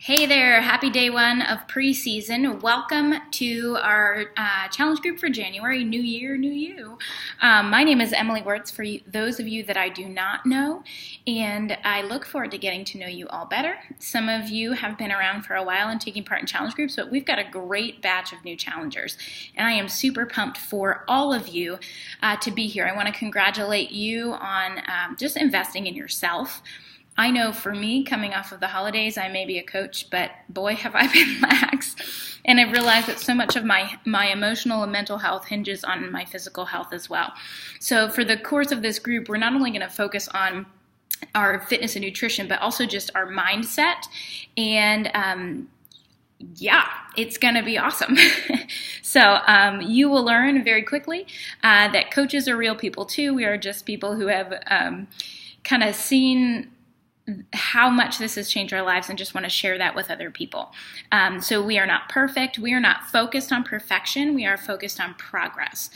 Hey there, happy day one of preseason. Welcome to our challenge group for January. New year, new you. My name is Emily Wertz, for those of you that I do not know, and I look forward to getting to know you all better. Some of you have been around for a while and taking part in challenge groups, but we've got a great batch of new challengers, and I am super pumped for all of you to be here. I want to congratulate you on just investing in yourself. I know for me, coming off of the holidays, I may be a coach, but boy, have I been lax. And I've realized that so much of my emotional and mental health hinges on my physical health as well. So for the course of this group, we're not only going to focus on our fitness and nutrition, but also just our mindset. And yeah, it's going to be awesome. So you will learn very quickly that coaches are real people too. We are just people who have kind of seen how much this has changed our lives and just want to share that with other people. So we are not perfect. We are not focused on perfection. We are focused on progress.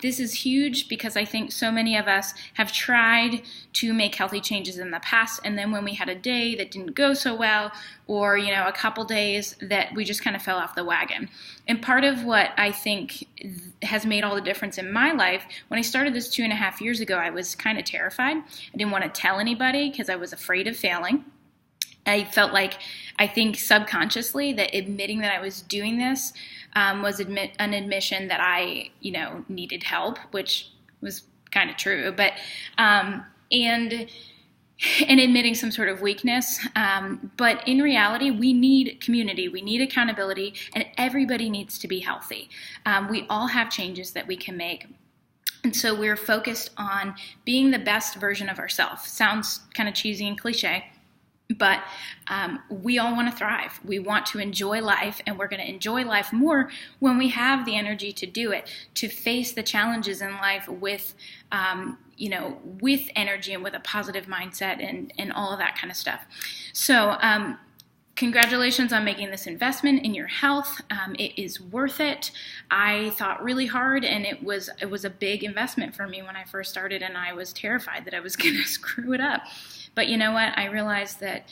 This is huge because I think so many of us have tried to make healthy changes in the past, and then when we had a day that didn't go so well, or a couple days that we just kind of fell off the wagon. And part of what I think has made all the difference in my life, when I started this 2.5 years ago, I was kind of terrified. I didn't want to tell anybody because I was afraid of failing. I felt like, I think subconsciously, that admitting that I was doing this was an admission that I, needed help, which was kind of true. But and admitting some sort of weakness. But in reality, we need community, we need accountability, and everybody needs to be healthy. We all have changes that we can make. And so we're focused on being the best version of ourselves. Sounds kind of cheesy and cliche, but we all want to thrive. We want to enjoy life, and we're going to enjoy life more when we have the energy to do it, to face the challenges in life with with energy and with a positive mindset and all of that kind of stuff. So congratulations on making this investment in your health. It is worth it. I thought really hard, and it was a big investment for me when I first started, and I was terrified that I was going to screw it up. But you know what? I realized that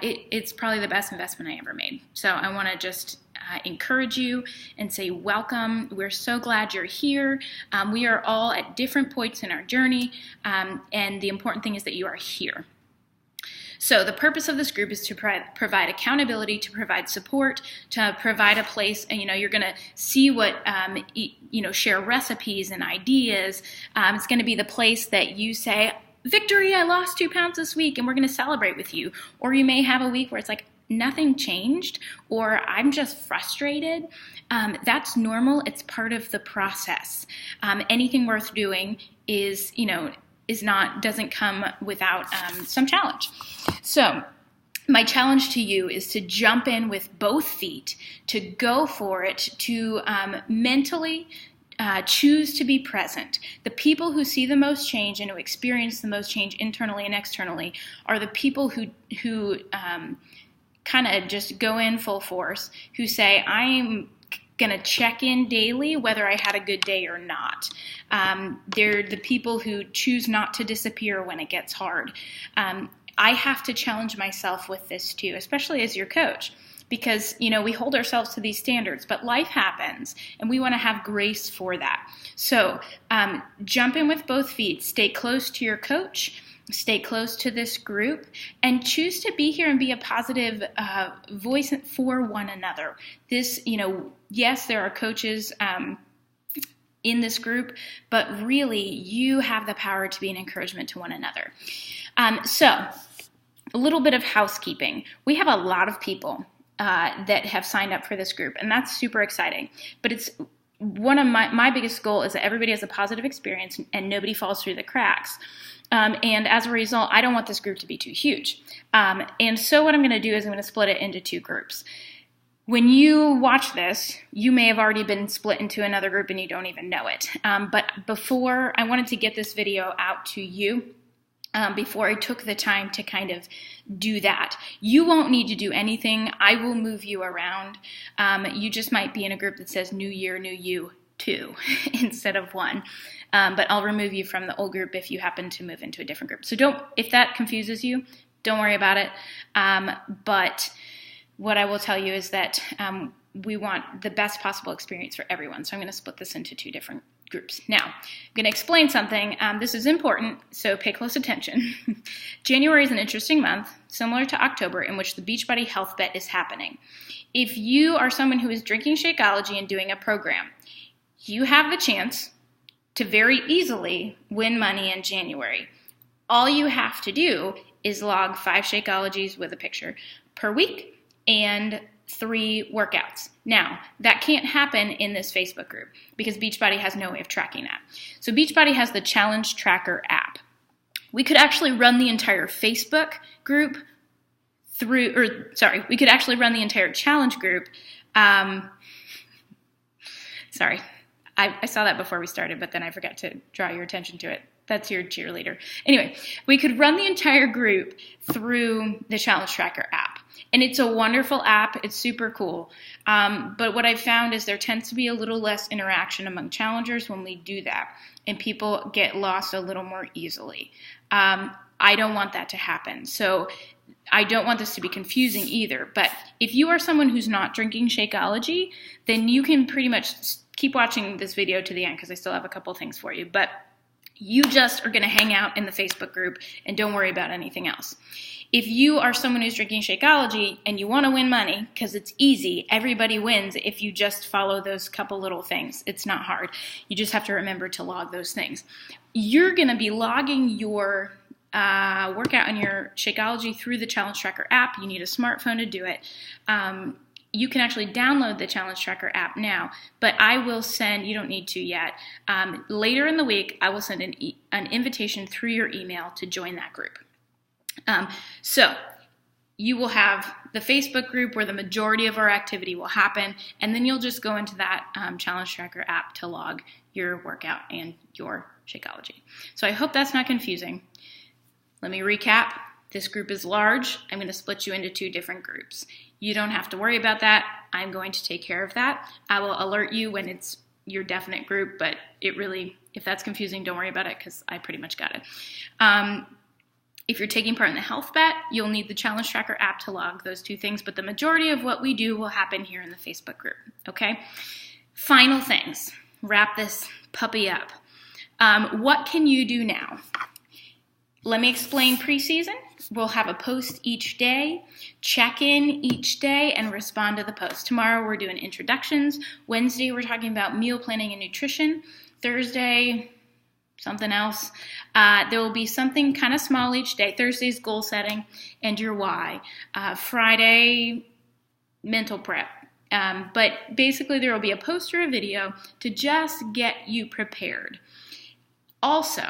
it's probably the best investment I ever made. So I want to just encourage you and say welcome. We're so glad you're here. We are all at different points in our journey, and the important thing is that you are here. So the purpose of this group is to provide accountability, to provide support, to provide a place, and you're going to see what, share recipes and ideas. It's going to be the place that you say, victory, I lost 2 pounds this week, and we're going to celebrate with you. Or you may have a week where it's like, nothing changed, or I'm just frustrated. That's normal. It's part of the process. Anything worth doing doesn't come without some challenge. So my challenge to you is to jump in with both feet, to go for it, to mentally choose to be present. The people who see the most change and who experience the most change internally and externally are the people who kind of just go in full force, who say, I'm going to check in daily whether I had a good day or not. They're the people who choose not to disappear when it gets hard. I have to challenge myself with this too, especially as your coach, because we hold ourselves to these standards, but life happens, and we want to have grace for that. So jump in with both feet, stay close to your coach, stay close to this group, and choose to be here and be a positive voice for one another. This, yes, there are coaches in this group, but really you have the power to be an encouragement to one another. So a little bit of housekeeping. We have a lot of people that have signed up for this group, and that's super exciting. But it's one of my biggest goal is that everybody has a positive experience and nobody falls through the cracks. And as a result, I don't want this group to be too huge. And so what I'm going to do is I'm going to split it into 2 groups. When you watch this, you may have already been split into another group and you don't even know it. But before, I wanted to get this video out to you before I took the time to kind of do that. You won't need to do anything. I will move you around. You just might be in a group that says New Year, New You 2 instead of 1. But I'll remove you from the old group if you happen to move into a different group. So if that confuses you, don't worry about it. But what I will tell you is that we want the best possible experience for everyone. So I'm going to split this into 2 different groups. Now, I'm going to explain something. This is important, so pay close attention. January is an interesting month, similar to October, in which the Beachbody Health Bet is happening. If you are someone who is drinking Shakeology and doing a program, you have the chance to very easily win money in January. All you have to do is log 5 Shakeologies with a picture per week and 3 workouts. Now, that can't happen in this Facebook group because Beachbody has no way of tracking that. So Beachbody has the Challenge Tracker app. We could actually run the entire Facebook group we could actually run the entire challenge group. I saw that before we started, but then I forgot to draw your attention to it. That's your cheerleader. Anyway, we could run the entire group through the Challenge Tracker app. And it's a wonderful app. It's super cool. But what I've found is there tends to be a little less interaction among challengers when we do that. And people get lost a little more easily. I don't want that to happen. So I don't want this to be confusing either. But if you are someone who's not drinking Shakeology, then you can pretty much keep watching this video to the end because I still have a couple things for you. But you just are going to hang out in the Facebook group and don't worry about anything else. If you are someone who's drinking Shakeology and you want to win money, because it's easy, everybody wins if you just follow those couple little things. It's not hard. You just have to remember to log those things. You're going to be logging your workout on your Shakeology through the Challenge Tracker app. You need a smartphone to do it. You can actually download the Challenge Tracker app now, but I will send, you don't need to yet, later in the week, I will send an invitation through your email to join that group. So you will have the Facebook group where the majority of our activity will happen, and then you'll just go into that Challenge Tracker app to log your workout and your Shakeology. So I hope that's not confusing. Let me recap. This group is large. I'm going to split you into 2 different groups. You don't have to worry about that. I'm going to take care of that. I will alert you when it's your definite group, but if that's confusing, don't worry about it because I pretty much got it. If you're taking part in the health bet, you'll need the Challenge Tracker app to log those 2 things, but the majority of what we do will happen here in the Facebook group, okay? Final things. Wrap this puppy up. What can you do now? Let me explain preseason. We'll have a post each day, check in each day, and respond to the post. Tomorrow we're doing introductions. Wednesday we're talking about meal planning and nutrition. Thursday, something else. There will be something kind of small each day. Thursday's goal setting and your why. Friday, mental prep. But basically there will be a post or a video to just get you prepared. Also,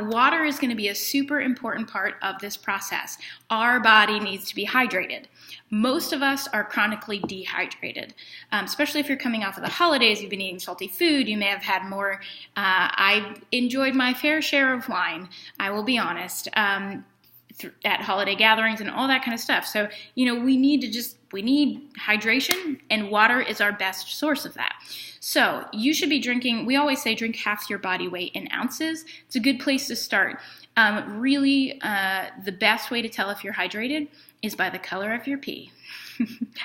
water is going to be a super important part of this process. Our body needs to be hydrated. Most of us are chronically dehydrated, especially if you're coming off of the holidays, you've been eating salty food, you may have had more. I enjoyed my fair share of wine, I will be honest, at holiday gatherings and all that kind of stuff. So, we need hydration, and water is our best source of that. So you should be drinking, we always say drink half your body weight in ounces. It's a good place to start. The best way to tell if you're hydrated is by the color of your pee.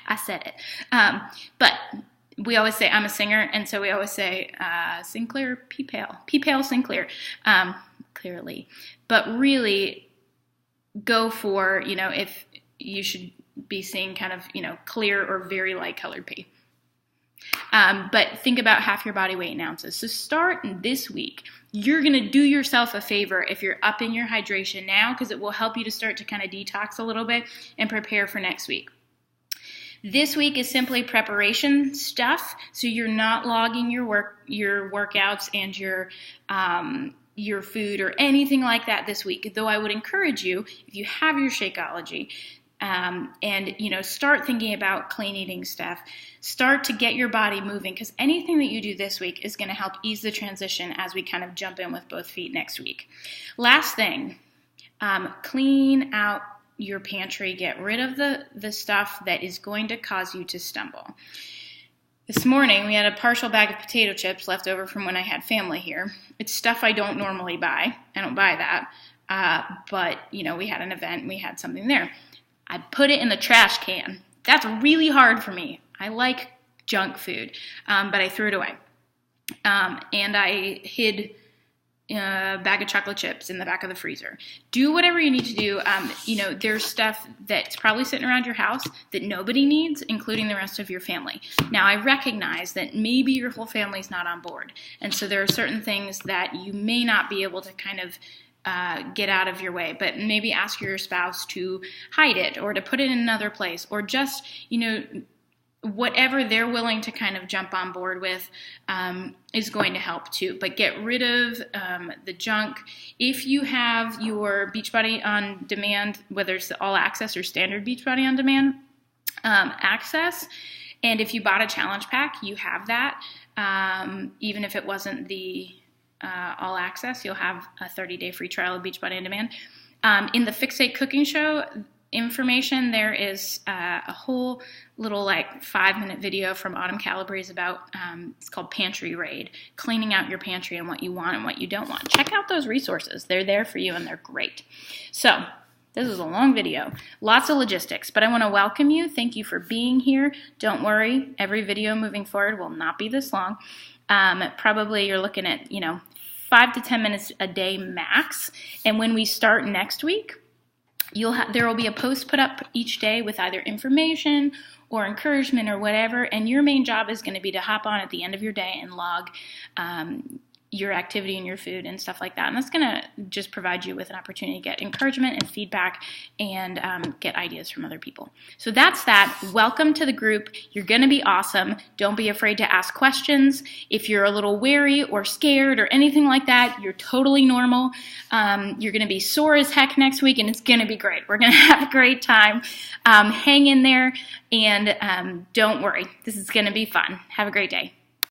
I said it. But we always say, I'm a singer, and so we always say, sing clear, pee pale. Pee pale, sing clear, clearly. But really go for, if you should be seeing kind of, clear or very light colored pee. But think about half your body weight in ounces. So start this week. You're going to do yourself a favor if you're upping your hydration now, because it will help you to start to kind of detox a little bit and prepare for next week. This week is simply preparation stuff, so you're not logging your workouts and your food or anything like that this week. Though I would encourage you, if you have your Shakeology, and start thinking about clean eating stuff. Start to get your body moving, because anything that you do this week is going to help ease the transition as we kind of jump in with both feet next week. Last thing, clean out your pantry. Get rid of the stuff that is going to cause you to stumble. This morning we had a partial bag of potato chips left over from when I had family here. It's stuff I don't normally buy. I don't buy that, but we had an event and we had something there. I put it in the trash can. That's really hard for me. I like junk food, but I threw it away. And I hid a bag of chocolate chips in the back of the freezer. Do whatever you need to do. There's stuff that's probably sitting around your house that nobody needs, including the rest of your family. Now, I recognize that maybe your whole family's not on board. And so there are certain things that you may not be able to kind of get out of your way, but maybe ask your spouse to hide it or to put it in another place, or just, whatever they're willing to kind of jump on board with is going to help too. But get rid of the junk. If you have your Beachbody on demand, whether it's the all access or standard Beachbody on demand access, and if you bought a challenge pack, you have that. Even if it wasn't the all access, you'll have a 30-day free trial of Beachbody on demand. In the Fixate Cooking Show information, there is a whole little 5-minute video from Autumn Calabrese about, it's called Pantry Raid, cleaning out your pantry and what you want and what you don't want. Check out those resources. They're there for you and they're great. So this is a long video, lots of logistics, but I want to welcome you. Thank you for being here. Don't worry, every video moving forward will not be this long. Probably you're looking at, 5 to 10 minutes a day max. And when we start next week, there will be a post put up each day with either information or encouragement or whatever, and your main job is going to be to hop on at the end of your day and log your activity and your food and stuff like that. And that's going to just provide you with an opportunity to get encouragement and feedback and get ideas from other people. So that's that. Welcome to the group. You're going to be awesome. Don't be afraid to ask questions. If you're a little wary or scared or anything like that, you're totally normal. You're going to be sore as heck next week, and it's going to be great. We're going to have a great time. Hang in there, and don't worry. This is going to be fun. Have a great day.